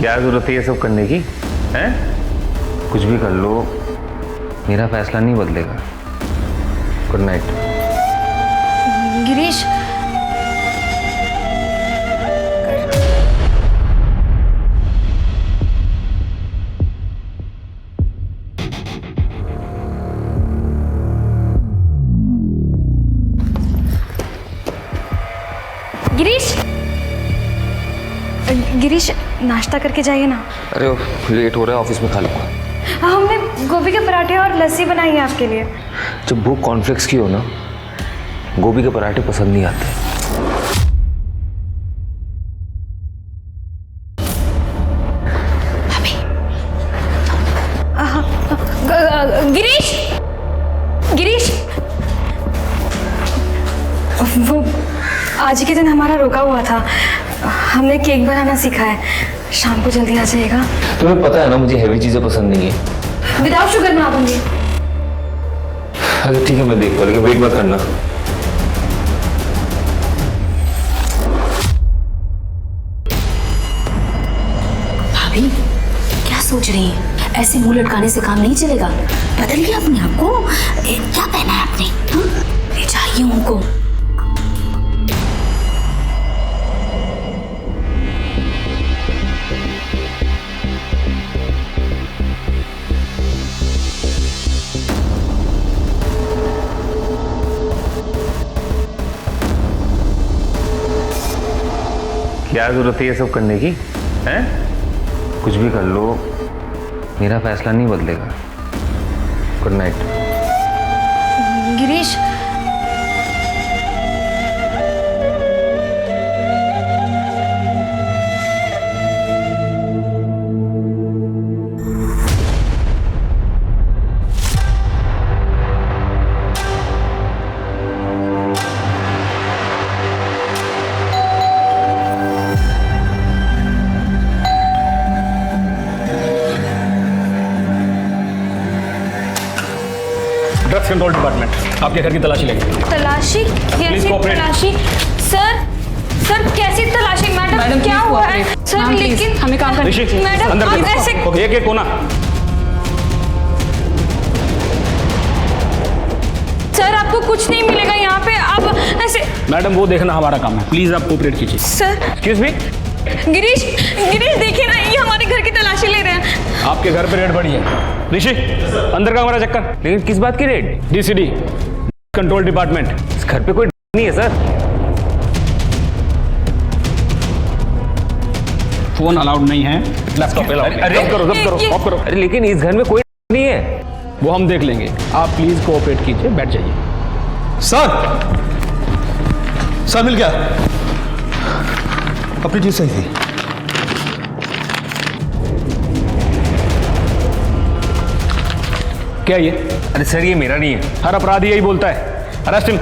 क्या जरूरत है ये सब करने की? हैं? कुछ भी कर लो, मेरा फैसला नहीं बदलेगा। Good night. गिरीश, गिरीश, गिरीश नाश्ता करके जाइए ना। अरे लेट हो रहा है, ऑफिस में खा लूँगा। हमने गोभी के पराठे और लस्सी बनाई है आपके लिए। जब भूख कॉर्नफ्लेक्स की हो ना, गोभी के पराठे पसंद नहीं आते। गिरीश, गिरीश, वो आज के दिन हमारा रुका हुआ था। हमने केक बनाना सीखा है। शाम को जल्दी आ जाइएगा। तुम्हें पता है ना मुझे हैवी चीजें पसंद नहीं है। विदाउट शुगर बना दूंगी। अरे ठीक है, मैं देख लेकिन वेट मत करना। भाभी क्या सोच रही हैं? ऐसे मुंह लटकाने से काम नहीं चलेगा। बदलिए अपने आप को। क्या पहना है आपने? ले जाइए उनको। क्या जरूरत है ये सब करने की? हैं? कुछ भी कर लो, मेरा फैसला नहीं बदलेगा। Good night. Girish, drugs control department आपके घर की तलाशी लेंगे। तलाशी? कैसी cooperate. तलाशी? सर कैसी तलाशी? मैडम क्या हुआ है? सर लेकिन हमें काम करना ऋषि, मैडम अंदर आप देखो। ऐसे एक एक कोना। सर आपको कुछ नहीं मिलेगा यहाँ पे। आप ऐसे मैडम वो देखना हमारा काम है, प्लीज आप कोऑपरेट कीजिए। Sir excuse me, Girish, Girish देखिए ना, ये हमारे घर की तलाशी ले रहे हैं। आपके घर पे रेड पड़ी है। ऋषि अंदर का हमारा चक्कर। लेकिन किस बात की रेड? डीसीडी control department. इस घर पे कोई नहीं है सर। फोन अलाउड नहीं है, लैपटॉप अलाउड। अरे ऑफ करो, ऑफ करो। अरे लेकिन इस घर में कोई नहीं है। वो हम देख लेंगे, आप प्लीज कोऑपरेट कीजिए, बैठ जाइए। सर मिल गया। अपनी चीज सही थी। क्या ये? अरे सर ये मेरा नहीं है। हर अपराधी यही बोलता है, अरेस्ट हिम।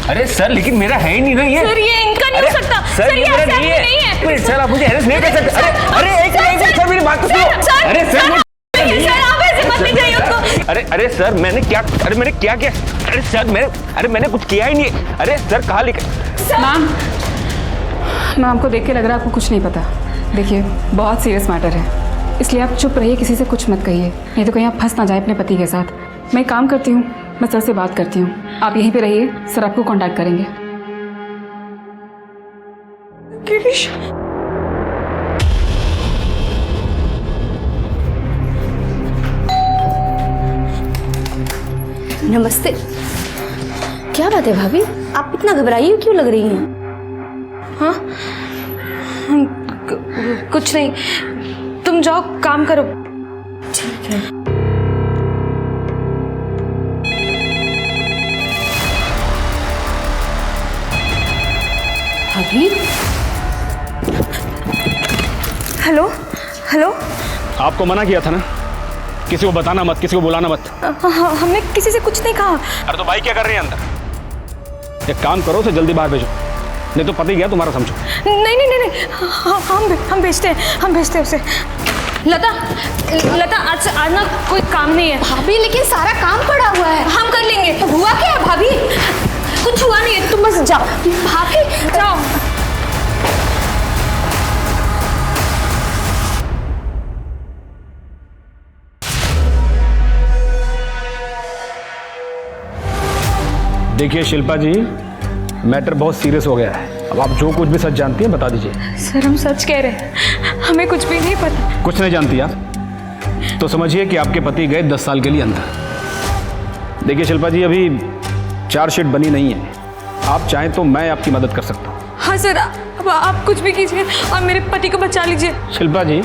अरे सर लेकिन मेरा है ही नहीं ना ये। सर ये इनका नहीं अरे, हो सकता। सर ये मेरा नहीं है। अरे, सर आप मुझे अरेस्ट नहीं कर सकते। अरे एक सर मेरी बात तो सुनो। अरे सर आप ऐसे मत ले जाइए उसको। अरे सर मैंने क्या किया? अरे सर मैंने कुछ किया ही नहीं। अरे सर कहाँ लिखा? मैम को देख के लग रहा है आपको कुछ नहीं पता। देखिए बहुत सीरियस मैटर है, इसलिए आप चुप रहिए, किसी से कुछ मत कहिए, नहीं तो कहीं आप फंस ना जाए अपने पति के साथ। मैं एक काम करती हूँ, मैं सर से बात करती हूँ, आप यहीं पे रहिए, सर आपको कांटेक्ट करेंगे। गिरीश, नमस्ते। क्या बात है भाभी, आप इतना घबराई हुई क्यों लग रही हैं? हाँ कुछ नहीं, तुम जाओ काम करो। ठीक है। भाभी, हेलो हेलो। आपको मना किया था ना, किसी को बताना मत, किसी को बुलाना मत। हमने किसी से कुछ नहीं कहा। अरे तो भाई क्या कर रही है अंदर? एक काम करो, उसे जल्दी बाहर भेजो, नहीं तो पता ही गया तुम्हारा, समझो। नहीं, हम भेजते हैं उसे। लता आज ना कोई काम नहीं है। भाभी लेकिन सारा काम पड़ा हुआ है। हम कर लेंगे। हुआ क्या है भाभी? कुछ हुआ नहीं है, तुम बस जाओ। भाभी जाओ। देखिए शिल्पा जी, मैटर बहुत सीरियस हो गया है। अब आप जो कुछ भी सच जानती हैं बता दीजिए। सर हम सच कह रहे हैं, हमें कुछ भी नहीं पता। कुछ नहीं जानती आप? तो समझिए कि आपके पति गए 10 साल के लिए अंदर। देखिए शिल्पा जी, अभी चार्जशीट बनी नहीं है। आप चाहें तो मैं आपकी मदद कर सकता हूँ। हाँ सर, अब आप कुछ भी कीजिए और मेरे पति को बचा लीजिए। शिल्पा जी,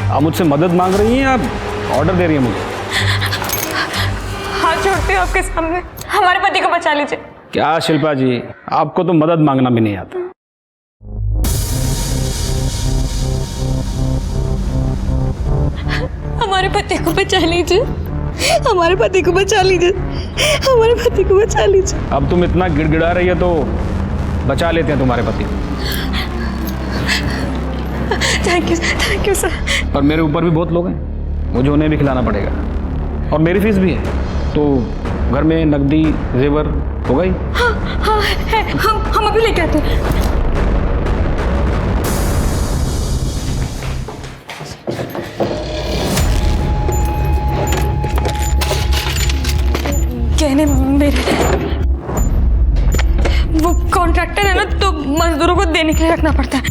आप मुझसे मदद मांग रही हैं, आप ऑर्डर दे रही हैं मुझे? हाथ जोड़ते हो आपके सामने, हमारे पति को बचा लीजिए। क्या शिल्पा जी, आपको तो मदद मांगना भी नहीं आता। हमारे पति को बचा लीजिए, हमारे पति को बचा लीजिए, हमारे पति को बचा लीजिए। अब तुम इतना गिड़गिड़ा रही है तो बचा लेते हैं तुम्हारे पति को। Thank you sir. पर मेरे ऊपर भी बहुत लोग हैं, मुझे उन्हें भी खिलाना पड़ेगा और मेरी फीस भी है। तो घर में नकदी जेवर हो गई? हाँ है, हम अभी लेके आते हैं। कहने मेरे वो कॉन्ट्रैक्टर है ना, तो मजदूरों को देने के लिए रखना पड़ता है।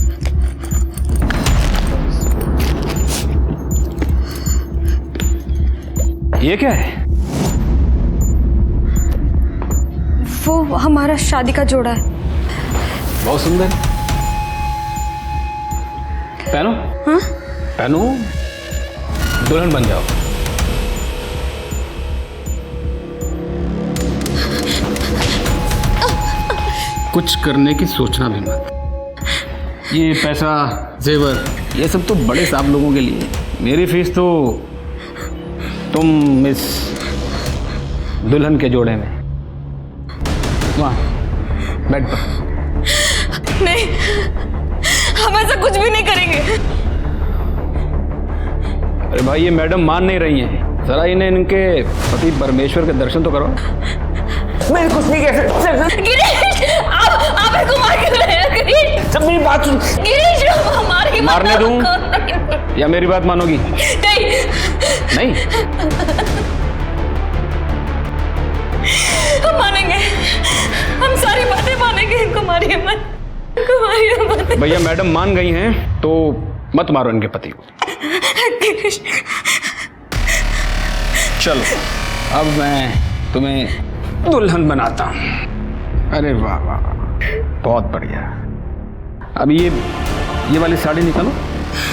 ये क्या है? वो हमारा शादी का जोड़ा है। बहुत सुंदर। पहनो। हाँ? पहनो, दुल्हन बन जाओ। कुछ करने की सोचना भी मत। ये पैसा, जेवर, ये सब तो बड़े साहब लोगों के लिए। मेरी फीस तो तुम इस दुल्हन के जोड़े में, वहाँ बेड पर। नहीं, हम ऐसा कुछ भी नहीं करेंगे। अरे भाई, ये मैडम मान नहीं रही हैं। जरा इन्हें इनके पति परमेश्वर के दर्शन तो करो। मैं कुछ नहीं कह सकता। गिरीश, आप इसको मार क्यों रहे हैं? गिरीश, सब मेरी बात सुन। गिरीश, हमारी मारने दूं या मेरी बात मानोगी? नहीं, नहीं? हम मानेंगे, हम सारी बातें मानेंगे। इनको मारिए मत। भैया, मैडम मान गई हैं तो मत मारो इनके पति को। गिरीश, चलो, अब मैं तुम्हें दुल्हन बनाता हूँ। अरे वाह वाह वाह, बहुत बढ़िया। अब ये वाली साड़ी निकालो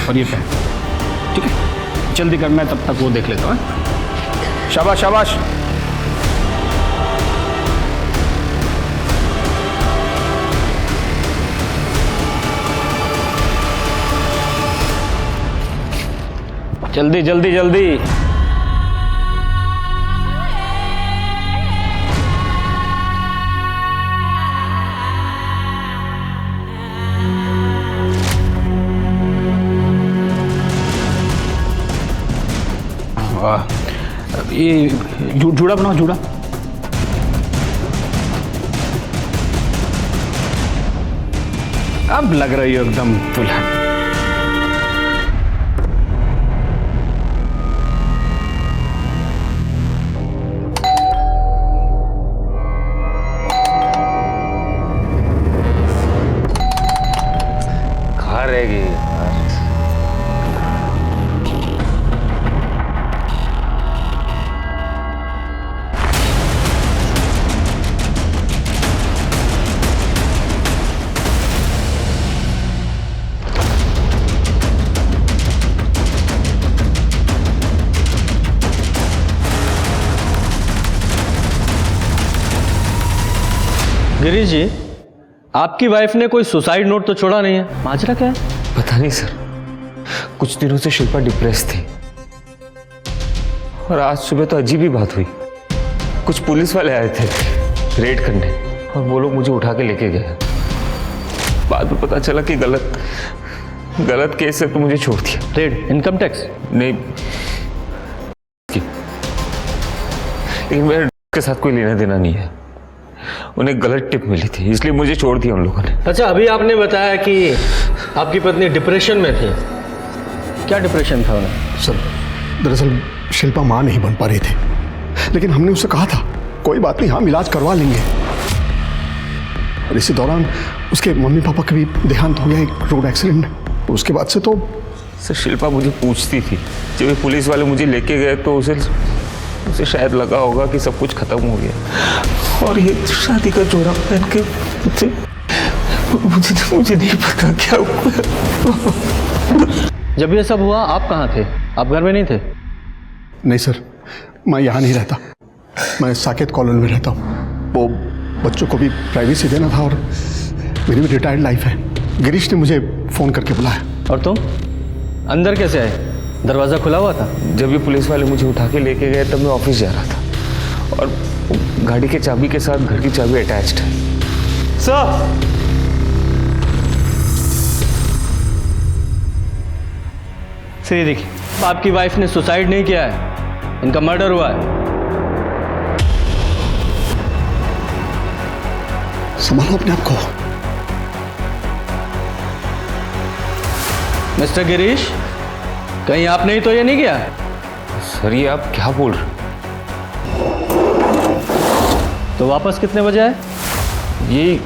और ये पहन, ठीक है? जल्दी कर, मैं तब तक वो देख लेता हूँ। शाबाश शाबाश। जल्दी जल्दी जल्दी। वाह, ये जूड़ा बनाओ, जूड़ा। अब लग रही हो एकदम दुल्हन। कहाँ रहेगी यार? गिरीश जी, आपकी वाइफ ने कोई सुसाइड नोट तो छोड़ा नहीं है, माजरा क्या है? पता नहीं सर, कुछ दिनों से शिल्पा डिप्रेस थी और आज सुबह तो अजीब ही बात हुई। कुछ पुलिस वाले आए थे रेड करने और वो लोग मुझे उठा के लेके गए। बाद में पता चला कि गलत केस है तो मुझे छोड़ दिया। Red, income tax? नहीं, लेकिन मेरे के साथ कोई लेना देना नहीं है। उन्हें गलत टिप मिली थी इसलिए मुझे छोड़ दिया उन लोगों ने। अच्छा, अभी आपने बताया कि आपकी पत्नी डिप्रेशन में थी। क्या डिप्रेशन था उन्हें? सर, दरअसल शिल्पा माँ नहीं बन पा रही थी, लेकिन हमने उससे कहा था कोई बात नहीं, हम इलाज करवा लेंगे। और इसी दौरान उसके मम्मी पापा का भी देहांत हो गया एक रोड एक्सीडेंट में। उसके बाद से तो सर शिल्पा मुझे पूछती थी, जब ये पुलिस वाले मुझे लेके गए तो उसे शायद लगा होगा कि सब कुछ खत्म हो गया, और ये शादी का जोड़ा पहन के मुझे नहीं पता क्या हुआ। जब ये सब हुआ आप कहाँ थे? आप घर में नहीं थे? नहीं सर, मैं यहाँ नहीं रहता, मैं साकेत कॉलोनी में रहता हूँ। वो बच्चों को भी प्राइवेसी देना था और मेरी भी रिटायर्ड लाइफ है। गिरीश ने मुझे फ़ोन करके बुलाया। और तुम अंदर कैसे आए? दरवाज़ा खुला हुआ था? जब ये पुलिस वाले मुझे उठा के लेके गए तब मैं ऑफिस जा रहा था, और गाड़ी के चाबी के साथ घर की चाबी अटैच्ड है। सर, ये देखिए, आपकी वाइफ ने सुसाइड नहीं किया है, इनका मर्डर हुआ है। संभालो अपने आप को। मिस्टर गिरीश, कहीं आपने ही तो ये नहीं किया? सर ये आप क्या बोल रहे तो वापस कितने बजे आए? हो? ये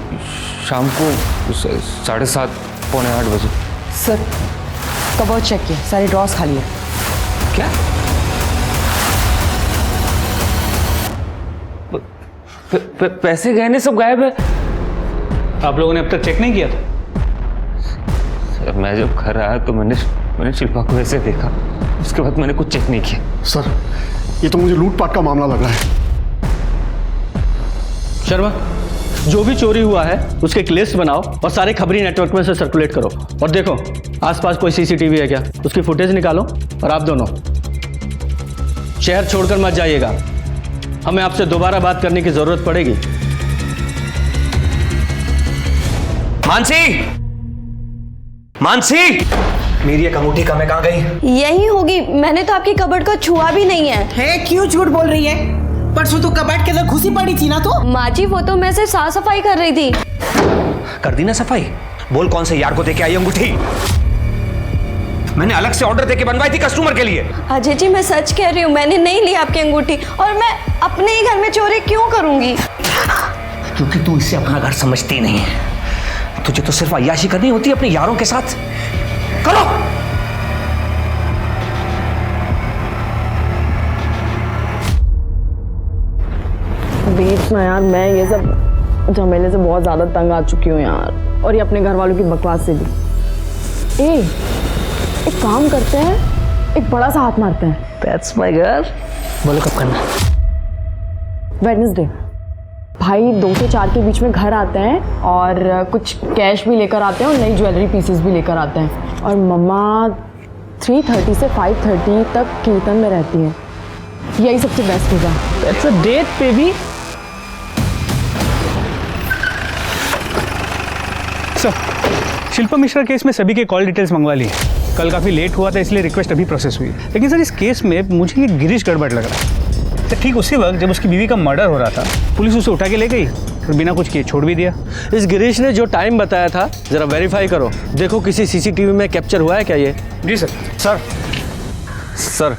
शाम को 7:30 पौने 8 बजे। सर कबर्ड चेक किया, सारे ड्रॉर्स खाली है। क्या? पैसे गहने सब गायब है? आप लोगों ने अब तक चेक नहीं किया था? सर मैं जब घर आया तो मैंने शिल्पा को ऐसे देखा, उसके बाद मैंने कुछ चेक नहीं किया। सर ये तो मुझे लूटपाट का मामला लग रहा है। शर्मा, जो भी चोरी हुआ है उसके एक लिस्ट बनाओ और सारे खबरी नेटवर्क में से सर्कुलेट करो। और देखो आसपास कोई सीसीटीवी है क्या, उसकी फुटेज निकालो। और आप दोनों शहर छोड़कर मत जाइएगा, हमें आपसे दोबारा बात करने की जरूरत पड़ेगी। मानसी, मानसी, मेरी एक अंगूठी कम है, कहाँ गई? यही होगी, मैंने तो आपकी कबर्ड को छुआ भी नहीं है। क्यों झूठ बोल रही है? परसों तो कबर्ड के अंदर घुसी पड़ी थी ना। तो माँ जी वो तो मैं सिर्फ साफ सफाई कर रही थी। कर दी ना सफाई? बोल कौन से यार को देके आई अंगूठी? मैंने अलग से ऑर्डर देके बनवाई थी कस्टमर के लिए। अजय जी मैं सच कह रही हूँ, मैंने नहीं ली आपकी अंगूठी, और मैं अपने ही घर में चोरी क्यों करूंगी? क्योंकि तू इसे अपना घर समझती नहीं है। तुझे तो सिर्फ अय्याशी करनी होती है अपने यारों के साथ। करो। बीच में यार मैं ये सब झमेले से बहुत ज्यादा तंग आ चुकी हूँ यार, और ये अपने घर वालों की बकवास से भी। एक काम करते हैं, एक बड़ा सा हाथ मारते हैं। That's my girl. बोलो कब करना? वेडनेसडे। भाई 2 से 4 के बीच में घर आते हैं और कुछ कैश भी लेकर आते हैं और नई ज्वेलरी पीसेस भी लेकर आते हैं। और मम्मा 3:30 से 5:30 तक कीर्तन में रहती है। यही सबसे बेस्ट होगा। That's a date, baby. Sir, Shilpa Mishra case में सभी के कॉल डिटेल्स मंगवा लिए। कल काफ़ी लेट हुआ था इसलिए रिक्वेस्ट अभी प्रोसेस हुई। लेकिन सर इस केस में मुझे ये गिरीश गड़बड़ लग रहा है। तो ठीक उसी वक्त जब उसकी बीवी का मर्डर हो रहा था, पुलिस उसे उठा के ले गई और बिना कुछ किए छोड़ भी दिया। इस गिरीश ने जो टाइम बताया था जरा वेरीफाई करो, देखो किसी सीसीटीवी में कैप्चर हुआ है क्या ये? जी सर। सर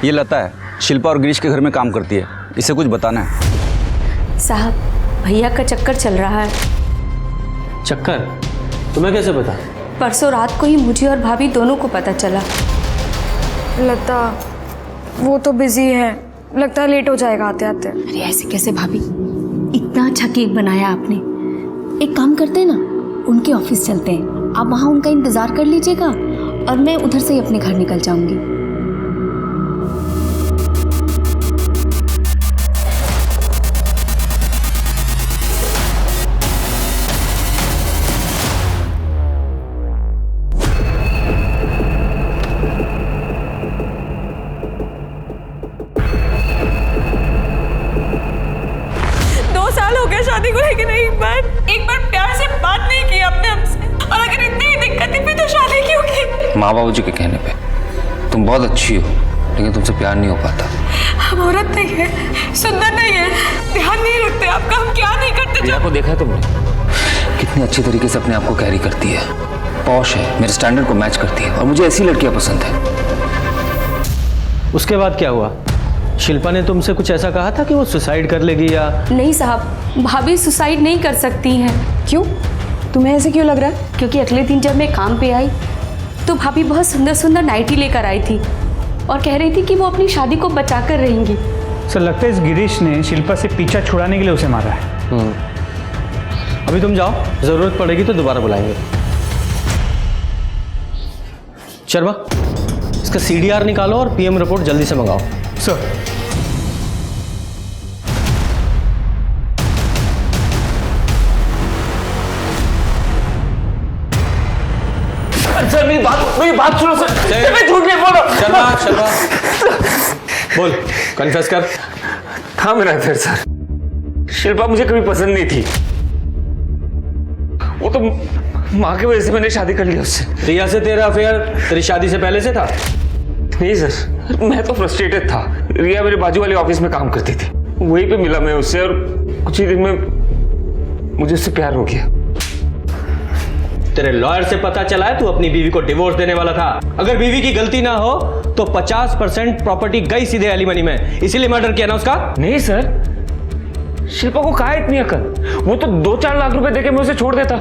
ये लता है, शिल्पा और गिरीश के घर में काम करती है, इसे कुछ बताना है। साहब भैया का चक्कर चल रहा है। चक्कर? तुम्हें कैसे पता? परसों रात को ही मुझे और भाभी दोनों को पता चला। लता वो तो बिजी है, लगता है लेट हो जाएगा आते आते। अरे ऐसे कैसे भाभी, इतना अच्छा केक बनाया आपने। एक काम करते हैं ना, उनके ऑफिस चलते हैं, आप वहाँ उनका इंतज़ार कर लीजिएगा और मैं उधर से ही अपने घर निकल जाऊंगी। शादी को लेकर एक बार प्यार से बात नहीं की आपने हमसे, और अगर इतनी ही दिक्कत थी फिर तो शादी क्यों की? माँ बाबू जी के कहने पे तुम बहुत अच्छी हो, लेकिन तुमसे प्यार नहीं हो पाता। हम औरत नहीं है, सुंदर नहीं है, ध्यान नहीं रखते आपका, हम क्या नहीं करते। प्रिया को देखा है तुमने? कितनी अच्छी तरीके से अपने आप को कैरी करती है, पॉश है, मेरे स्टैंडर्ड को मैच करती है, और मुझे ऐसी लड़कियां पसंद है। उसके बाद क्या हुआ? शिल्पा ने तुमसे कुछ ऐसा कहा था कि वो सुसाइड कर लेगी या? नहीं साहब, भाभी सुसाइड नहीं कर सकती हैं। क्यों? तुम्हें ऐसे क्यों लग रहा है? क्योंकि अगले दिन जब मैं काम पे आई तो भाभी बहुत सुंदर सुंदर नाइटी लेकर आई थी और कह रही थी कि वो अपनी शादी को बचा कर रहेंगी। सर लगता है इस गिरीश ने शिल्पा से पीछा छुड़ाने के लिए उसे मारा है। अभी तुम जाओ, जरूरत पड़ेगी तो दोबारा बुलाएंगे। शर्मा, इसका CDR निकालो और PM रिपोर्ट जल्दी से मंगाओ। सर सर मेरी बात सुनो सर, मैं झूठ नहीं बोल रहा। शर्मा बोल, कन्फेस कर। था मेरा अफेयर सर, शिल्पा मुझे कभी पसंद नहीं थी, वो तो माँ की वजह से मैंने शादी कर लिया उससे। रिया से तेरा अफेयर तेरी शादी से पहले से था? नहीं सर, मैं तो फ्रस्ट्रेटेड था। रिया मेरे बाजू वाले ऑफिस में काम करती थी, वहीं पे मिला मैं उससे और कुछ ही दिन में मुझे उससे प्यार हो गया। तेरे लॉयर से पता चला है तू अपनी बीवी को डिवोर्स देने वाला था। अगर बीवी की गलती ना हो तो 50% प्रॉपर्टी गई सीधे एलिमनी में, इसीलिए मर्डर किया ना उसका? नहीं सर, शिल्पा को कहा इतनी अकल, वो तो 2-4 लाख रुपए देके मैं उसे छोड़ देता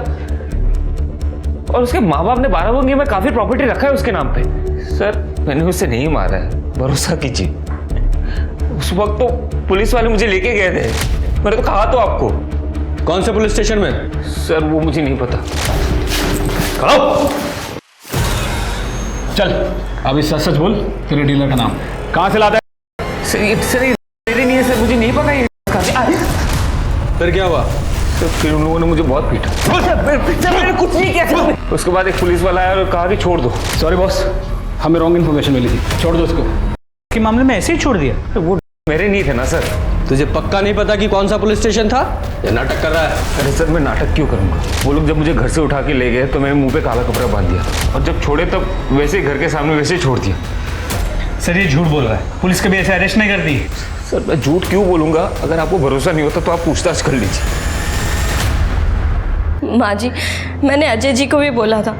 और उसके माँ बाप ने 12 में काफी प्रॉपर्टी रखा है उसके नाम पे। सर मैंने उसे नहीं मारा है, भरोसा कीजिए। उस वक्त तो पुलिस वाले मुझे लेके गए थे, मैंने तो कहा तो आपको। कौन से पुलिस स्टेशन में? सर वो मुझे नहीं पता। चल अभी सच सच बोल, तेरे डीलर का नाम कहाँ से लाता है? सर ये मेरे नहीं है सर, मुझे नहीं पता ये फिर क्या हुआ? तो फिर उन लोगों ने मुझे बहुत पीटा। सर मैंने कुछ नहीं किया सर। उसके बाद एक पुलिस वाला आया और कहा कि छोड़ दो। सॉरी बॉस, हमें रॉन्ग इन्फॉर्मेशन मिली थी, छोड़ दो उसको। के मामले में ऐसे ही छोड़ दिया? तो वो मेरे नहीं थे ना सर। तुझे पक्का नहीं पता कि कौन सा पुलिस स्टेशन था? ये नाटक कर रहा है। अरे सर मैं नाटक क्यों करूंगा? वो लोग जब मुझे घर से उठा के ले गए तो मैंने मुंह पे काला कपड़ा बांध दिया और जब छोड़े तब वैसे ही घर के सामने वैसे ही छोड़ दिया। सर ये झूठ बोल रहा है, पुलिस कभी ऐसे अरेस्ट नहीं करती। सर मैं झूठ क्यों बोलूंगा? अगर आपको भरोसा नहीं होता तो आप पूछताछ कर लीजिए। माँ जी, मैंने अजय जी को भी बोला था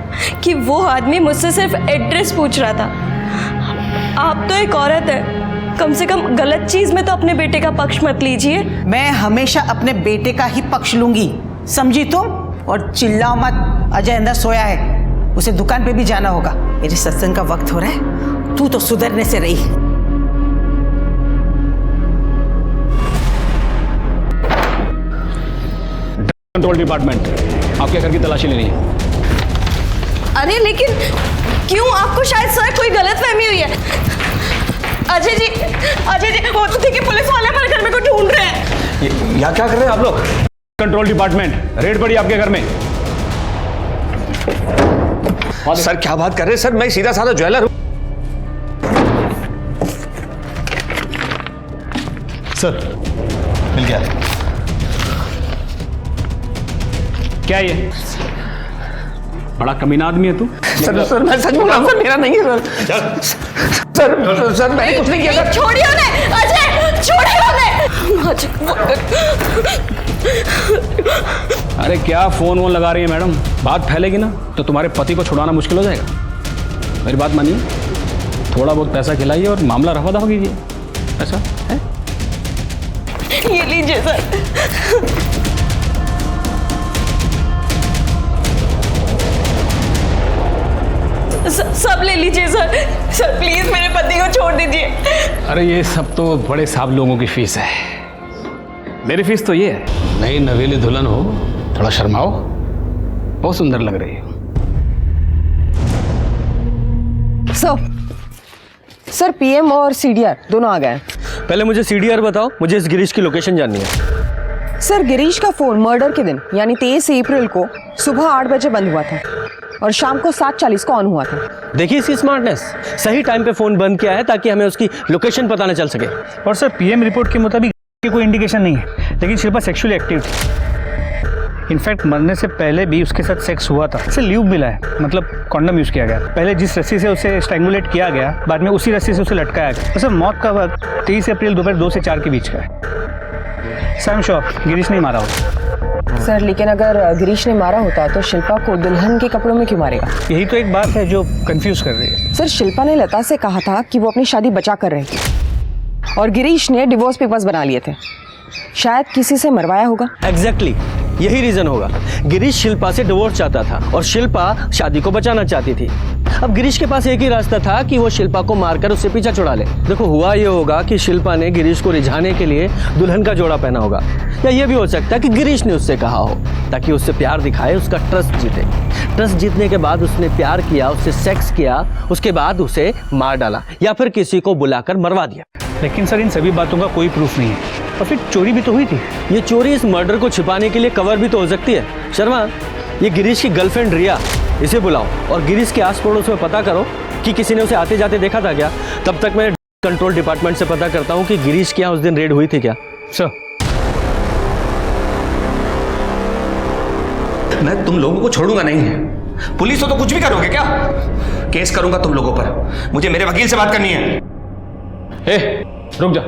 कि वो आदमी मुझसे सिर्फ एड्रेस पूछ रहा था। आप तो एक औरत है, कम से कम गलत चीज में तो अपने बेटे का पक्ष मत लीजिए। मैं हमेशा अपने बेटे का ही पक्ष लूंगी, समझी तुम? और चिल्लाओ मत, अजय अंदर सोया है, उसे दुकान पे भी जाना होगा। मेरे सत्संग का वक्त हो रहा है, तू तो सुधरने से रही। कंट्रोल डिपार्टमेंट, आपके घर की तलाशी लेनी है। अरे लेकिन क्यों? आपको शायद सर कोई गलतफहमी हुई है। अजय जी वो तो देखिए पुलिस वाले हमारे घर में को ढूंढ रहे हैं। यहाँ क्या कर रहे हैं आप लोग? कंट्रोल डिपार्टमेंट, रेड पड़ी आपके घर में। सर क्या बात कर रहे हैं सर, मैं सीधा साधा ज्वेलर हूं। सर मिल गया। क्या ये बड़ा कमीना आदमी है तू? सर मैं सच बोल रहा हूँ सर, मेरा नहीं है सर। सर मैंने कुछ नहीं किया। छोड़िए उन्हें, अजय छोड़िए उन्हें। अरे क्या फोन वोन लगा रही है मैडम? बात फैलेगी ना तो तुम्हारे पति को छुड़ाना मुश्किल हो जाएगा। मेरी बात मानिए, थोड़ा बहुत पैसा खिलाइए और मामला रफा दफा कीजिए। ऐसा है? ये लीजिए सर। सब ले लीजिए सर। सर प्लीज मेरे पति को छोड़ दीजिए। अरे ये सब तो बड़े साहब लोगों की फीस है, मेरी फीस तो ये है। नई नवेली दुल्हन हो, थोड़ा शर्माओ, बहुत सुंदर लग रही हो। सर PM और CDR दोनों आ गए। पहले मुझे CDR बताओ, मुझे इस गिरीश की लोकेशन जाननी है। सर गिरीश का फोन मर्डर के दिन यानी 23 अप्रैल को सुबह 8 बजे बंद हुआ था और शाम को 7:40 को ऑन हुआ था। देखिए इसकी स्मार्टनेस, सही टाइम पे फोन बंद किया है ताकि हमें उसकी लोकेशन पता न चल सके। और सर PM रिपोर्ट के मुताबिक कोई इंडिकेशन नहीं है, लेकिन शिल्पा सेक्सुअली एक्टिव थी। इनफैक्ट मरने से पहले भी उसके साथ सेक्स हुआ था। उसे ल्यूब मिला है, मतलब कॉन्डम यूज किया गया। पहले जिस रस्सी से उसे स्ट्रैंगुलेट किया गया, बाद में उसी रस्सी से उसे लटकाया गया। तो सर मौत का वक्त 23 अप्रैल दोपहर 2 से 4 के बीच का है। सर श्योर गिरीश नहीं मारा होता। सर लेकिन अगर गिरीश ने मारा होता तो शिल्पा को दुल्हन के कपड़ों में क्यों मारेगा? यही तो एक बात है जो कंफ्यूज कर रही है। सर शिल्पा ने लता से कहा था कि वो अपनी शादी बचा कर रही थी। और गिरीश ने डिवोर्स पेपर्स बना लिए थे। शायद किसी से मरवाया होगा। एग्जैक्टली यही रीजन होगा। गिरीश शिल्पा से डिवोर्स चाहता था और शिल्पा शादी को बचाना चाहती थी। अब गिरीश के पास एक ही रास्ता था कि वो शिल्पा को मारकर उससे पीछा छुड़ा ले। देखो हुआ ये होगा कि शिल्पा ने गिरीश को रिझाने के लिए दुल्हन का जोड़ा पहना होगा, या ये भी हो सकता है कि गिरीश ने उससे कहा हो ताकि उससे प्यार दिखाए, उसका ट्रस्ट जीते। ट्रस्ट जीतने के बाद उसने प्यार किया, उससे सेक्स किया, उसके बाद उसे मार डाला या फिर किसी को बुलाकर मरवा दिया। लेकिन सर इन सभी बातों का कोई प्रूफ नहीं है, और फिर चोरी भी तो हुई थी। ये चोरी इस मर्डर को छिपाने के लिए कवर भी तो हो सकती है। शर्मा, ये गिरीश की गर्लफ्रेंड रिया, इसे बुलाओ और गिरीश के आस पड़ोस में पता करो कि किसी ने उसे आते जाते देखा था क्या। तब तक मैं कंट्रोल डिपार्टमेंट से पता करता हूँ कि गिरीश के यहाँ उस दिन रेड हुई थी क्या। सर मैं तुम लोगों को छोड़ूंगा नहीं। पुलिस हो तो कुछ भी करोगे क्या? केस करूंगा तुम लोगों पर। मुझे मेरे वकील से बात करनी है। ए, रुक जा,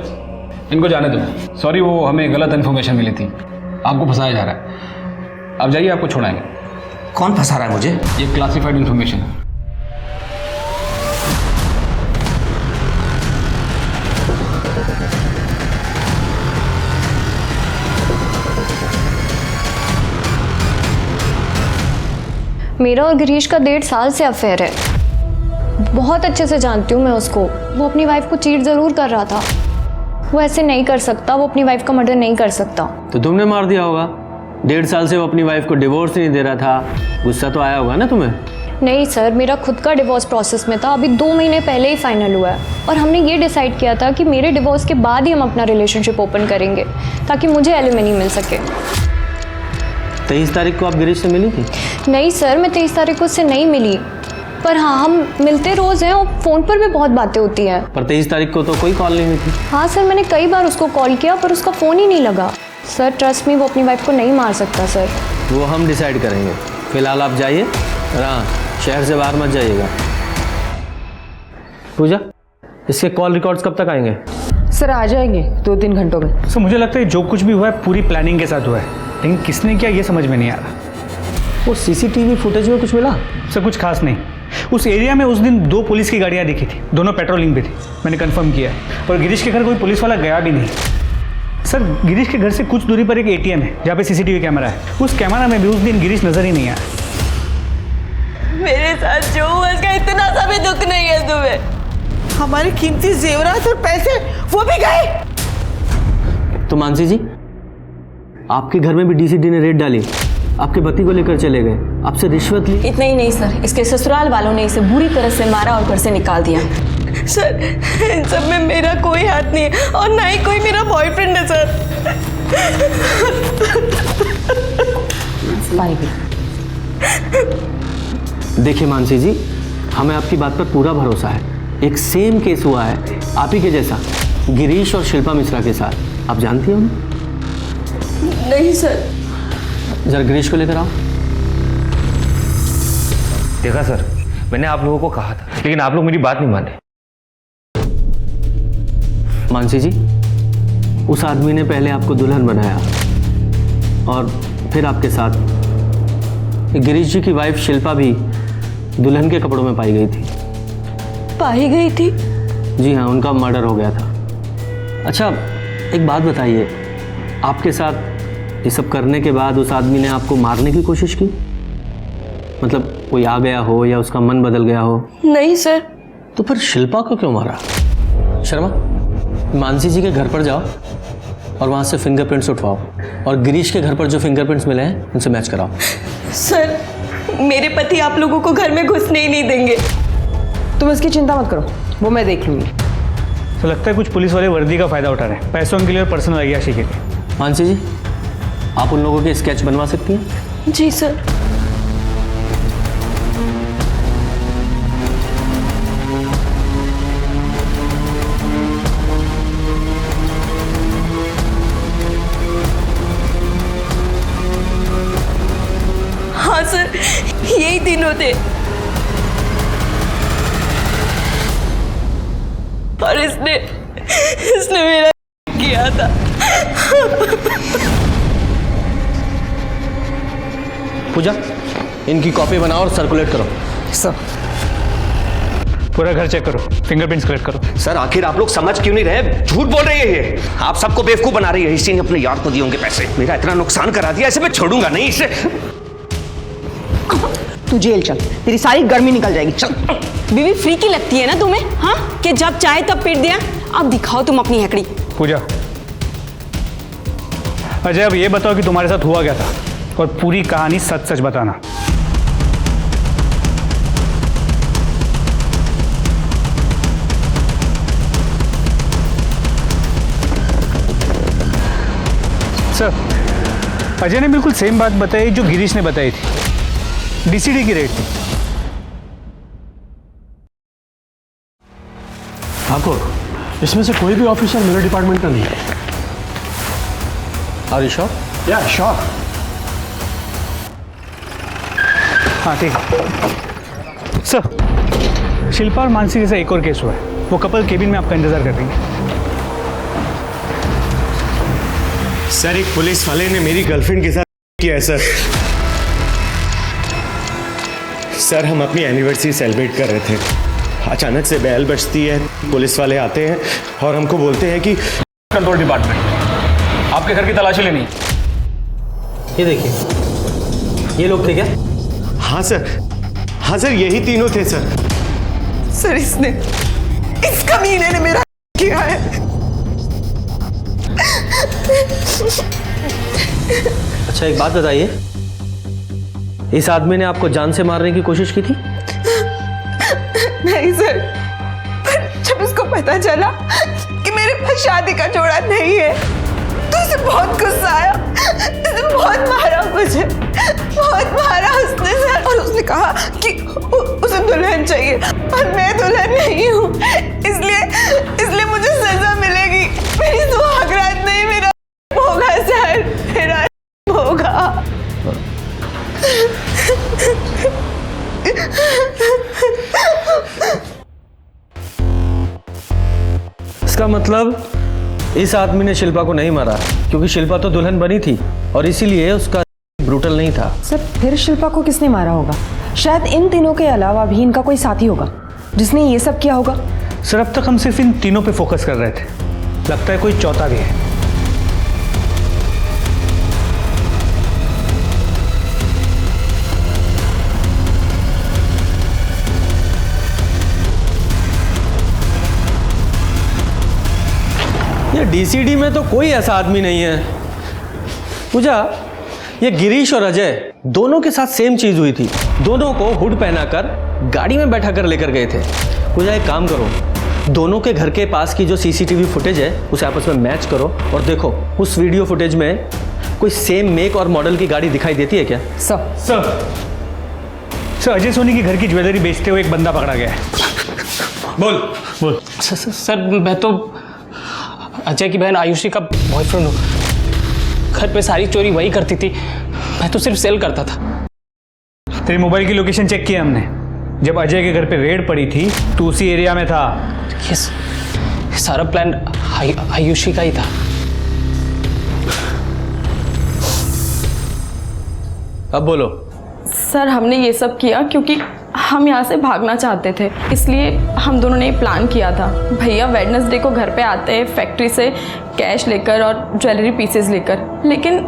इनको जाने दो। सॉरी, वो हमें गलत इन्फॉर्मेशन मिली थी, आपको फंसाया जा रहा है। आप जाइए, आपको छोड़ाएंगे। कौन फंसा रहा है मुझे? ये क्लासिफाइड इन्फॉर्मेशन है। मेरा और गिरीश का 1.5 साल से अफेयर है। बहुत अच्छे से जानती हूँ मैं उसको। वो अपनी वाइफ को चीट ज़रूर कर रहा था। वो ऐसे नहीं कर सकता, वो अपनी वाइफ का मर्डर नहीं कर सकता। तो तुमने मार दिया होगा। 1.5 साल से वो अपनी वाइफ को डिवोर्स नहीं दे रहा था, गुस्सा तो आया होगा ना तुम्हें? नहीं सर, मेरा खुद का डिवोर्स प्रोसेस में था, अभी 2 महीने पहले ही फाइनल हुआ है। और हमने ये डिसाइड किया था कि मेरे डिवोर्स के बाद ही हम अपना रिलेशनशिप ओपन करेंगे ताकि मुझे एलिमनी मिल सके। 23 तारीख को आप गिरीश से मिली थी? नहीं सर, मैं 23 तारीख को उससे नहीं मिली, पर हाँ हम मिलते रोज़ हैं और फ़ोन पर भी बहुत बातें होती हैं। पर 23 तारीख को तो कोई कॉल नहीं हुई थी। हाँ सर, मैंने कई बार उसको कॉल किया पर उसका फ़ोन ही नहीं लगा। सर ट्रस्ट मी, वो अपनी वाइफ को नहीं मार सकता सर। वो हम डिसाइड करेंगे। फिलहाल आप जाइए, हाँ शहर से बाहर मत जाइएगा। पूजा, इसके कॉल रिकॉर्ड्स कब तक आएंगे? सर आ जाएंगे 2-3 घंटों में। सर मुझे लगता है जो कुछ भी हुआ है पूरी प्लानिंग के साथ हुआ है, लेकिन किसने किया ये समझ में नहीं आ रहा। वो सीसीटीवी फुटेज में कुछ मिला? सर कुछ खास नहीं। उस एरिया में उस दिन 2 पुलिस की गाड़ियाँ दिखी थी, दोनों पेट्रोलिंग पे थी, मैंने कंफर्म किया। और गिरीश के घर कोई पुलिस वाला गया भी नहीं। सर गिरीश के घर से कुछ दूरी पर एक एटीएम है जहाँ पे सीसीटीवी कैमरा है। उस कैमरा में भी उस दिन गिरीश नजर ही नहीं आया। मेरे साथ जो हुआ इसका इतना सा भी दुख नहीं है तुम्हें। हमारे कीमती जेवरात और पैसे वो भी गए। तो मानसी जी, आपके घर में भी डीसीडी ने रेड डाली, आपके पति को लेकर चले गए, आपसे रिश्वत ली। इतना ही नहीं सर, इसके ससुराल वालों ने इसे बुरी तरह से मारा और घर से निकाल दिया। सर इन सब में मेरा कोई हाथ नहीं है और ना ही कोई मेरा बॉयफ्रेंड है सर। देखिए मानसी जी, हमें आपकी बात पर पूरा भरोसा है। एक सेम केस हुआ है आप ही के जैसा, गिरीश और शिल्पा मिश्रा के साथ। आप जानती हो ना? नहीं सर। जरा गिरीश को लेकर आओ। देखा सर, मैंने आप लोगों को कहा था, लेकिन आप लोग मेरी बात नहीं माने। मानसी जी, उस आदमी ने पहले आपको दुल्हन बनाया और फिर आपके साथ गिरीश जी की वाइफ शिल्पा भी दुल्हन के कपड़ों में पाई गई थी। पाई गई थी? जी हाँ, उनका मर्डर हो गया था। अच्छा एक बात बताइए, आपके साथ ये सब करने के बाद उस आदमी ने आपको मारने की कोशिश की? मतलब कोई आ गया हो या उसका मन बदल गया हो? नहीं सर। तो फिर शिल्पा को क्यों मारा? शर्मा, मानसी जी के घर पर जाओ और वहाँ से फिंगरप्रिंट्स उठवाओ और गिरीश के घर पर जो फिंगरप्रिंट्स मिले हैं उनसे मैच कराओ। सर मेरे पति आप लोगों को घर में घुसने ही नहीं देंगे। तुम इसकी चिंता मत करो, वो मैं देख लूँगी। तो लगता है कुछ पुलिस वाले वर्दी का फ़ायदा उठा रहे हैं पैसों के लिए और पर्सनल अय्याशी के लिए। मानसी जी, आप उन लोगों के स्केच बनवा सकती हैं? जी सर। हाँ सर, यही दिन होते और इसने मेरा किया था। पूजा, इनकी कॉपी बनाओ और सर्कुलेट करो। सर पूरा घर चेक करो, फिंगरप्रिंट्स कलेक्ट करो। सर आखिर आप लोग समझ क्यों नहीं रहे? झूठ बोल रही है ये। आप सबको बेवकूफ बना रही है। इसी ने अपने यार को दिए होंगे पैसे, मेरा इतना नुकसान करा दिया, ऐसे मैं छोड़ूंगा नहीं इसे। तू जेल चल, तेरी सारी गर्मी निकल जाएगी। चल। बीवी फ्री की लगती है ना तुम्हें? हाँ, कि जब चाहे तब पीट दिया। अब दिखाओ तुम अपनी हैकड़ी। पूजा, अजय अब ये बताओ कि तुम्हारे साथ हुआ क्या था और पूरी कहानी सच सच बताना। सर, अजय ने बिल्कुल सेम बात बताई जो गिरीश ने बताई थी। डीसीडी की रेड थी। ठाकुर, इसमें से कोई भी ऑफिसर मेरे डिपार्टमेंट का नहीं है। Are you sure? या श्योर। हाँ ठीक है। सर, शिल्पा और मानसी जैसा एक और केस हुआ है। वो कपल केबिन में आपका इंतजार कर रही है। सर, एक पुलिस वाले ने मेरी गर्लफ्रेंड के साथ किया है सर। सर, हम अपनी एनिवर्सरी सेलिब्रेट कर रहे थे। अचानक से बेल बजती है, पुलिस वाले आते हैं और हमको बोलते हैं कि कंट्रोल डिपार्टमेंट, आपके घर की तलाशी लेनी। ये देखिए, ये लोग थे क्या? हाँ सर, यही तीनों थे सर। सर, इस कमीने ने मेरा किया है। अच्छा एक बात बताइए, इस आदमी ने आपको जान से मारने की कोशिश की थी? नहीं सर, पर जब उसको पता चला कि मेरे पास शादी का जोड़ा नहीं है तो उसे बहुत गुस्सा आया। उसने बहुत मारा मुझे, बहुत मारा उसने सर। और उसने कहा कि उसे दुल्हन चाहिए और मैं दुल्हन नहीं हूँ, इसलिए मुझे सजा मिलेगी। मेरी सुहागरात नहीं, मेरा होगा सर, मेरा होगा। इसका मतलब इस आदमी ने शिल्पा को नहीं मारा क्योंकि शिल्पा तो दुल्हन बनी थी और इसीलिए उसका ब्रूटल नहीं था। सर, फिर शिल्पा को किसने मारा होगा? शायद इन तीनों के अलावा भी इनका कोई साथी होगा जिसने ये सब किया होगा। सर, अब तक हम सिर्फ इन तीनों पे फोकस कर रहे थे, लगता है कोई चौथा भी है। ये डीसीडी में तो कोई ऐसा आदमी नहीं है। पूजा, ये गिरीश और अजय दोनों के साथ सेम चीज हुई थी। दोनों को हुड पहनाकर गाड़ी में बैठा कर लेकर गए थे। पूजा एक काम करो, दोनों के घर के पास की जो सीसीटीवी फुटेज है उसे आपस में मैच करो और देखो उस वीडियो फुटेज में कोई सेम मेक और मॉडल की गाड़ी दिखाई देती है क्या? सर, अजय सोनी के घर की ज्वेलरी बेचते हुए एक बंदा पकड़ा गया है। बोल। सर, मैं तो अजय की बहन आयुषी का बॉयफ्रेंड हूँ। घर पे सारी चोरी वही करती थी, मैं तो सिर्फ सेल करता था। तेरे मोबाइल की लोकेशन चेक किया हमने। जब अजय के घर पे रेड पड़ी थी तो उसी एरिया में था। ये सारा प्लान आयुषी का ही था। अब बोलो। सर, हमने ये सब किया क्योंकि हम यहाँ से भागना चाहते थे, इसलिए हम दोनों ने प्लान किया था। भैया वेडनेसडे को घर पे आते हैं फैक्ट्री से कैश लेकर और ज्वेलरी पीसेस लेकर, लेकिन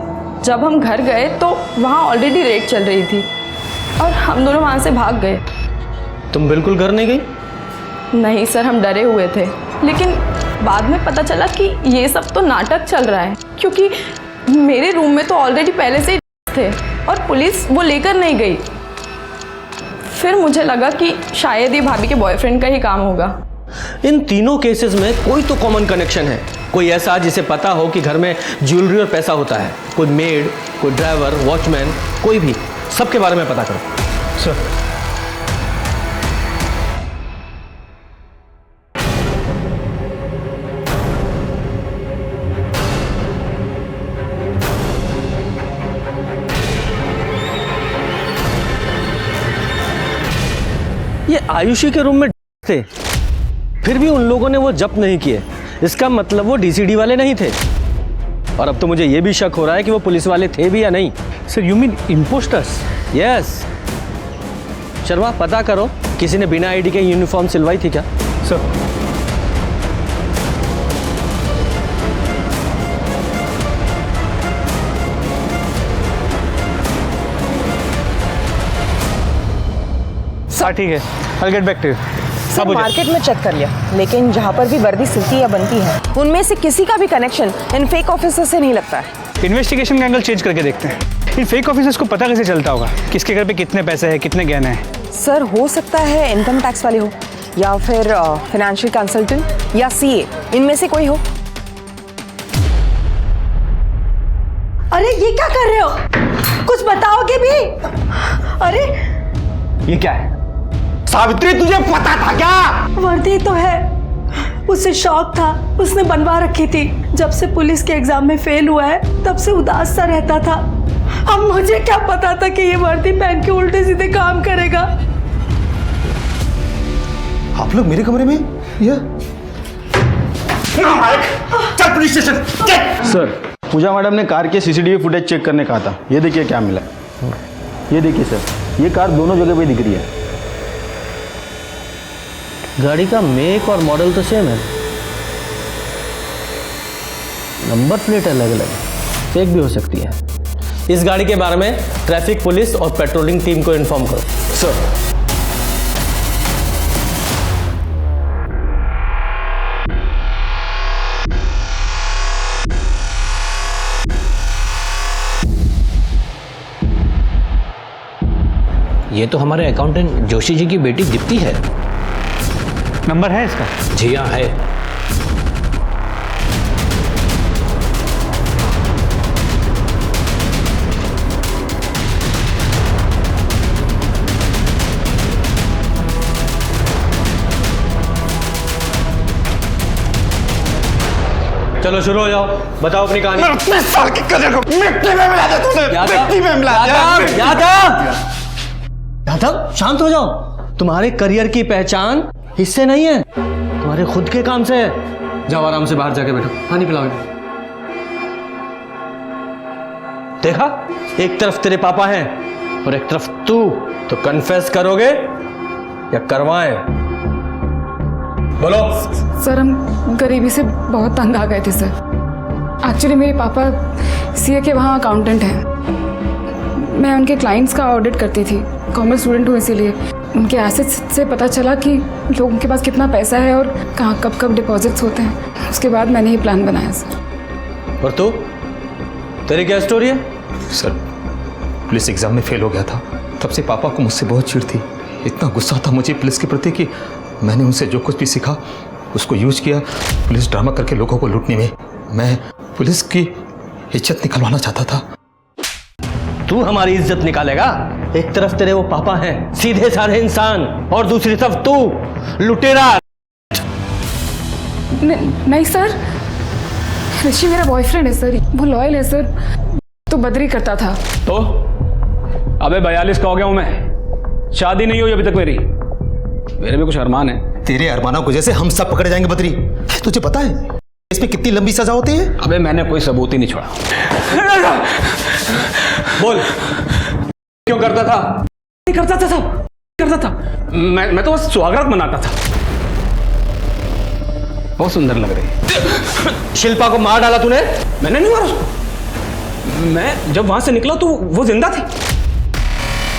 जब हम घर गए तो वहाँ ऑलरेडी रेड चल रही थी और हम दोनों वहाँ से भाग गए। तुम बिल्कुल घर नहीं गई? नहीं सर, हम डरे हुए थे, लेकिन बाद में पता चला कि ये सब तो नाटक चल रहा है, क्योंकि मेरे रूम में तो ऑलरेडी पहले से थे और पुलिस वो लेकर नहीं गई। फिर मुझे लगा कि शायद ये भाभी के बॉयफ्रेंड का ही काम होगा। इन तीनों केसेस में कोई तो कॉमन कनेक्शन है। कोई ऐसा जिसे पता हो कि घर में ज्वेलरी और पैसा होता है। कोई मेड, कोई ड्राइवर, वॉचमैन, कोई भी, सबके बारे में पता करो। सर, ये आयुषी के रूम में थे, फिर भी उन लोगों ने वो जब्त नहीं किए। इसका मतलब वो डीसीडी वाले नहीं थे। और अब तो मुझे ये भी शक हो रहा है कि वो पुलिस वाले थे भी या नहीं। Sir, you mean impostors? Yes. Sharma पता करो किसी ने बिना आईडी के यूनिफॉर्म सिलवाई थी क्या? सर ठीक है, I'll get back to you. Sir market में चेक कर लिया, लेकिन जहाँ पर भी वर्दी सिलती या बनती है उनमें से किसी का भी कनेक्शन इन फेक ऑफिसर से नहीं लगता है। इन्वेस्टिगेशन का एंगल चेंज करके देखते हैं। इन फेक ऑफिसर्स को पता कैसे चलता होगा किसके घर पे कितने पैसे हैं, कितने गहने हैं? सर हो सकता है इनकम टैक्स वाले हो या फिर फाइनेंशियल कंसल्टेंट या सीए, इनमें से कोई हो। अरे ये क्या कर रहे हो? कुछ बताओगे भी? अरे ये क्या है? सावित्री तुझे पता था क्या? वर्दी तो है, उसे शौक था, उसने बनवा रखी थी। जब से पुलिस के एग्जाम में फेल हुआ है तब से उदास सा रहता था। अब मुझे क्या पता था कि ये वर्दी पहन के उल्टे सीधे काम करेगा। आप लोग मेरे कमरे में चल पुलिस स्टेशन। सर पूजा मैडम ने कार के सीसीटीवी फुटेज चेक करने कहा था, ये देखिए क्या मिला। ये देखिए सर, ये कार दोनों जगह पे दिख रही है। गाड़ी का मेक और मॉडल तो सेम है, नंबर प्लेट अलग अलग है, फेक भी हो सकती है। इस गाड़ी के बारे में ट्रैफिक पुलिस और पेट्रोलिंग टीम को इन्फॉर्म करो। सर ये तो हमारे अकाउंटेंट जोशी जी की बेटी दीप्ति है। नंबर है इसका? जी हाँ है। चलो शुरू हो जाओ, बताओ अपनी कहानी। अपने साल की कदर को मिट्टी में मिला दे तूने, मिट्टी में मिला दे। यादव शांत हो जाओ, तुम्हारे करियर की पहचान इससे नहीं है, तुम्हारे खुद के काम से है। जाओ आराम से बाहर जाके बैठो, पानी पिलाओ। देखा, एक तरफ तेरे पापा हैं और एक तरफ तू, तो कन्फेस करोगे या करवाएं? बोलो। सर हम गरीबी से बहुत तंग आ गए थे सर। एक्चुअली मेरे पापा सीए के वहाँ अकाउंटेंट हैं। मैं उनके क्लाइंट्स का ऑडिट करती थी, कॉमर्स स्टूडेंट हूँ, इसीलिए उनके एसेट्स से पता चला कि लोगों के पास कितना पैसा है और कहाँ कब कब डिपॉजिट्स होते हैं। उसके बाद मैंने ये प्लान बनाया सर। और तू, तेरी क्या स्टोरी है? सर पुलिस एग्जाम में फेल हो गया था, तब से पापा को मुझसे बहुत चिढ़ थी। इतना गुस्सा था मुझे पुलिस के प्रति कि मैंने उनसे जो कुछ भी सीखा उसको यूज किया पुलिस ड्रामा करके लोगों को लूटने में। मैं पुलिस की इज्जत निकलवाना चाहता था। तू हमारी इज्जत निकालेगा? एक तरफ तेरे वो पापा हैं, सीधे साधे इंसान, और दूसरी तरफ तू लुटेरा। नहीं सर, ऋषि मेरा बॉयफ्रेंड है सर, वो लॉयल है सर, तो बदरी करता था। तो अबे 42 का हो गया हूं मैं, शादी नहीं हुई अभी तक मेरे भी कुछ अरमान है। तेरे अरमानों की वजह से हम सब पकड़े जाएंगे बद्री। तुझे पता है इसमें कितनी लंबी सजा होती है? अबे मैंने कोई सबूत ही नहीं छोड़ा। बोल, क्यों करता था? नहीं करता था सब, करता था। मैं तो बस स्वागत मनाता था। बहुत सुंदर लग रही। शिल्पा को मार डाला तूने? मैंने नहीं मारा उसको। मैं जब वहां से निकला तो वो जिंदा थी।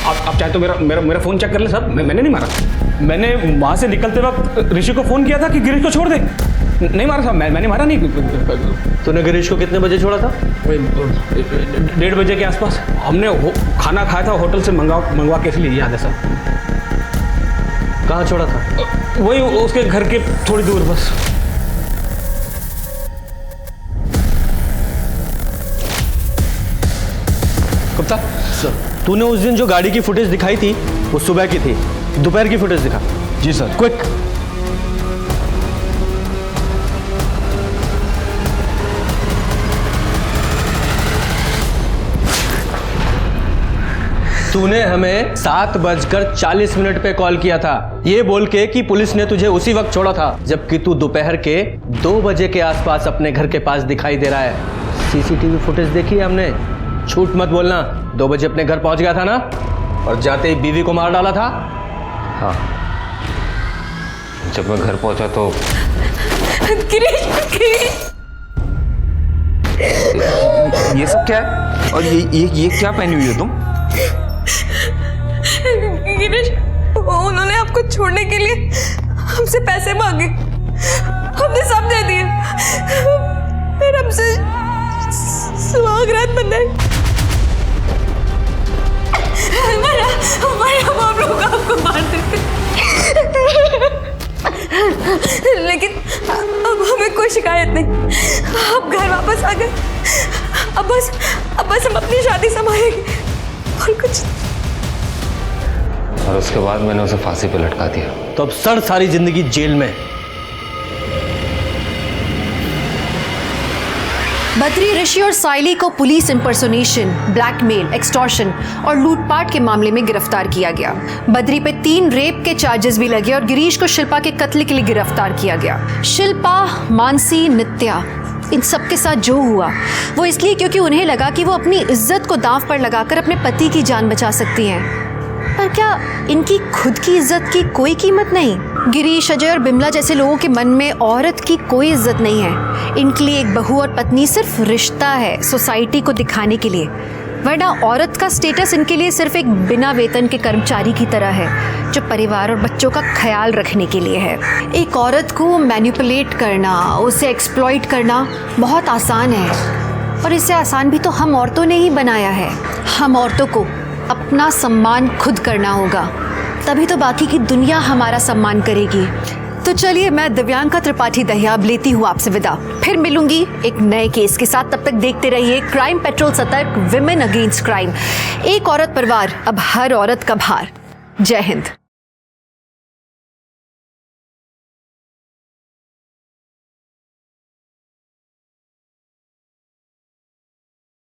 आप चाहे तो मेरा फोन चेक कर ले साहब, मैंने नहीं मारा। मैंने वहां से निकलते वक्त ऋषि को फोन किया था कि गिरीश को छोड़ दे। नहीं मारा साहब, मैंने मारा नहीं। तूने गिरीश को कितने बजे छोड़ा था? 1:30 बजे के आसपास। हमने खाना खाया था होटल से मंगवा के, इसलिए याद है सर। कहाँ छोड़ा था? वही उसके घर के थोड़ी दूर बस। गुप्ता तूने उस दिन जो गाड़ी की फुटेज दिखाई थी वो सुबह की थी, दोपहर की फुटेज दिखा। जी सर। क्विक। तूने हमें 7:40 पे कॉल किया था, ये बोल के कि पुलिस ने तुझे उसी वक्त छोड़ा था, जबकि तू दोपहर के 2 बजे के आसपास अपने घर के पास दिखाई दे रहा है। सीसीटीवी फुटेज देखी है हमने, झूठ मत बोलना। 2 बजे अपने घर पहुंच गया था ना, और जाते ही बीवी को मार डाला था। हाँ, जब मैं घर पहुंचा तो ये सब क्या है? और ये क्या पहनी हुई हो तुम? गिरीश, उन्होंने आपको छोड़ने के लिए हमसे पैसे मांगे, हमने सब दे दिए, फिर हमसे सुहागरात बनाई। हम आप लोग आपको मार देते, लेकिन अब हमें कोई शिकायत नहीं। आप घर वापस आ गए। अब बस हम अपनी शादी संभालेंगे और कुछ। और उसके बाद मैंने उसे फांसी पे लटका दिया। तो अब सर सारी जिंदगी जेल में। बद्री, ऋषि और साइली को पुलिस इंपर्सोनेशन, ब्लैकमेल, एक्सटॉर्शन और लूटपाट के मामले में गिरफ्तार किया गया। बद्री पे 3 रेप के चार्जेस भी लगे और गिरीश को शिल्पा के कत्ल के लिए गिरफ्तार किया गया। शिल्पा, मानसी, नित्या, इन सब के साथ जो हुआ वो इसलिए क्योंकि उन्हें लगा कि वो अपनी इज्जत को दांव पर लगाकर अपने पति की जान बचा सकती हैं। पर क्या इनकी खुद की इज्जत की कोई कीमत नहीं? गिरीश, अजय और बिमला जैसे लोगों के मन में औरत की कोई इज्जत नहीं है। इनके लिए एक बहू और पत्नी सिर्फ रिश्ता है, सोसाइटी को दिखाने के लिए, वरना औरत का स्टेटस इनके लिए सिर्फ एक बिना वेतन के कर्मचारी की तरह है जो परिवार और बच्चों का ख्याल रखने के लिए है। एक औरत को मैनिपुलेट करना, उसे एक्सप्लॉइट करना बहुत आसान है, और इससे आसान भी तो हम औरतों ने ही बनाया है। हम औरतों को अपना सम्मान खुद करना होगा, तभी तो बाकी की दुनिया हमारा सम्मान करेगी। तो चलिए, मैं दिव्यांका त्रिपाठी दहियाब लेती हूँ आपसे विदा। फिर मिलूंगी एक नए केस के साथ। तब तक देखते रहिए क्राइम पेट्रोल, सतर्क, विमेन अगेंस्ट क्राइम। एक औरत पर वार, अब हर औरत का भार। जय हिंद।